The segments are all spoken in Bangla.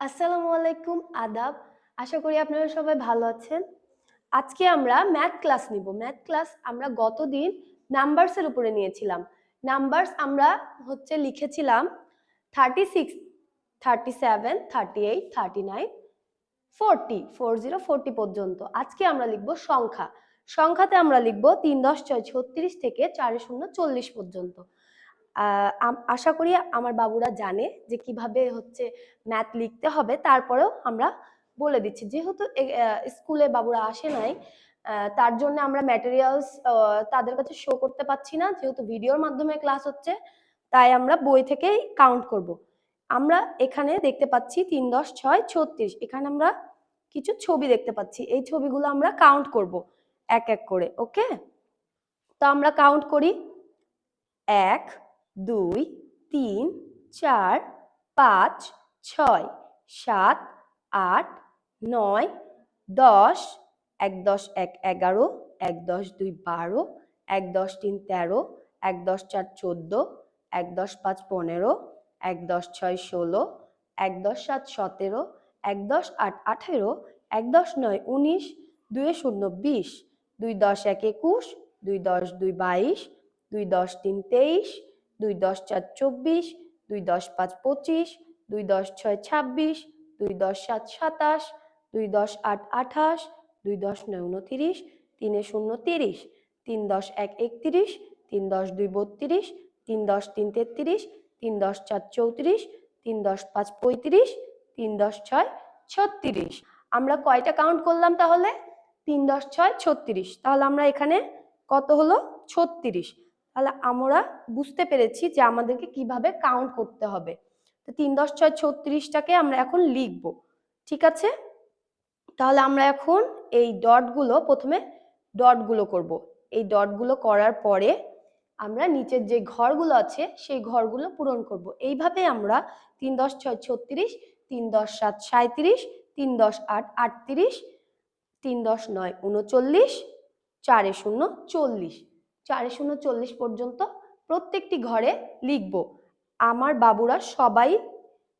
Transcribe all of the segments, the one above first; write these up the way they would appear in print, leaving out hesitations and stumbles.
আসসালামু আলাইকুম, আদাব। আশা করি আপনারা সবাই ভালো আছেন। আজকে আমরা ম্যাথ ক্লাস নিব। ম্যাথ ক্লাস আমরা গতদিন নাম্বারসের উপরে নিয়েছিলাম। নাম্বারস আমরা লিখেছিলাম 36, 37, 38, 39, 40, 40 পর্যন্ত। আজকে আমরা লিখব সংখ্যা। সংখ্যাতে আমরা লিখব 3 10 6 36 থেকে 4 0 40 পর্যন্ত। আশা করি আমার বাবুরা জানে যে কিভাবে ম্যাথ লিখতে হবে। তারপরেও আমরা বলে দিচ্ছি, যেহেতু স্কুলে বাবুরা আসে নাই, তার জন্য আমরা ম্যাটেরিয়ালস তাদের কাছে শো করতে পারছি না, যেহেতু ভিডিওর মাধ্যমে ক্লাস হচ্ছে। তাই আমরা বই থেকেই কাউন্ট করব। আমরা এখানে দেখতে পাচ্ছি 3 10 6 36। এখানে আমরা কিছু ছবি দেখতে পাচ্ছি, এই ছবিগুলো আমরা কাউন্ট করব এক এক করে। ওকে, তো আমরা কাউন্ট করি। 1 2 3 4 5 6 7 8 9 10 1 10 1 11 1 10 2 12 1 10 3 13 1 10 4 14 1 10 5 15 1 10 6 16 1 10 7 17 1 10 8 18 1 10 9 19 2 0 20 2 10 1 21 2 10 2 22 2 10 3 23 2 10 4 24 2 10 5 25 2 10 6 26 2 10 7 27 2 10 8 28 2 10 9 29 3 0 30 3 10 1 31 3 10 2 32 3 10 3 33 3 10 4 34 3 10 5 35 3 10 6 36। আমরা কয়টা কাউন্ট করলাম তাহলে? 3 10 6 36। তাহলে আমরা এখানে কত হলো? 36। তাহলে আমরা বুঝতে পেরেছি যে আমাদেরকে কিভাবে কাউন্ট করতে হবে। তো 3 10 6 36টাকে আমরা এখন লিখব। ঠিক আছে, তাহলে আমরা এখন এই ডটগুলো প্রথমে ডটগুলো করব। এই ডটগুলো করার পরে আমরা নিচের যে ঘরগুলো আছে সেই ঘরগুলো পূরণ করব। এইভাবে আমরা 3 10 6 36, 3 10 7 37, 3 10 8 38, 3 10 9 39, 4 0 40, 4 0 40 পর্যন্ত প্রত্যেকটি ঘরে লিখব। আমার বাবুরা সবাই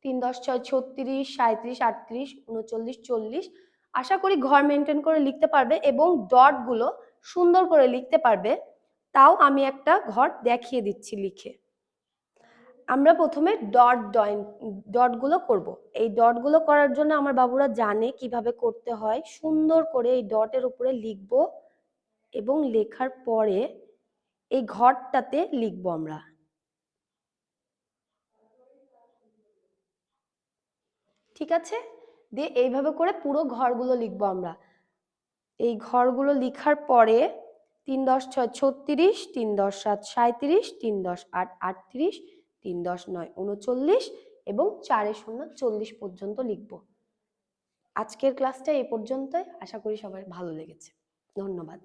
3 10 6 36, 37, 38, 39, 40 আশা করি ঘর মেনটেন করে লিখতে পারবে এবং ডটগুলো সুন্দর করে লিখতে পারবে। তাও আমি একটা ঘর দেখিয়ে দিচ্ছি লিখে। আমরা প্রথমে ডটগুলো করব। এই ডটগুলো করার জন্য আমার বাবুরা জানে কিভাবে করতে হয়। সুন্দর করে এই ডটের উপরে লিখব এবং লেখার পরে এই ঘরটাতে লিখব আমরা। ঠিক আছে, দিয়ে এইভাবে করে পুরো ঘরগুলো লিখব আমরা। এই ঘরগুলো লেখার পরে 3 10 6 36, 3 10 7 37, 3 10 8 38, 3 10 9 39 এবং 4 0 40 পর্যন্ত লিখব। আজকের ক্লাসটা এই পর্যন্তই। আশা করি সবার ভালো লেগেছে। ধন্যবাদ।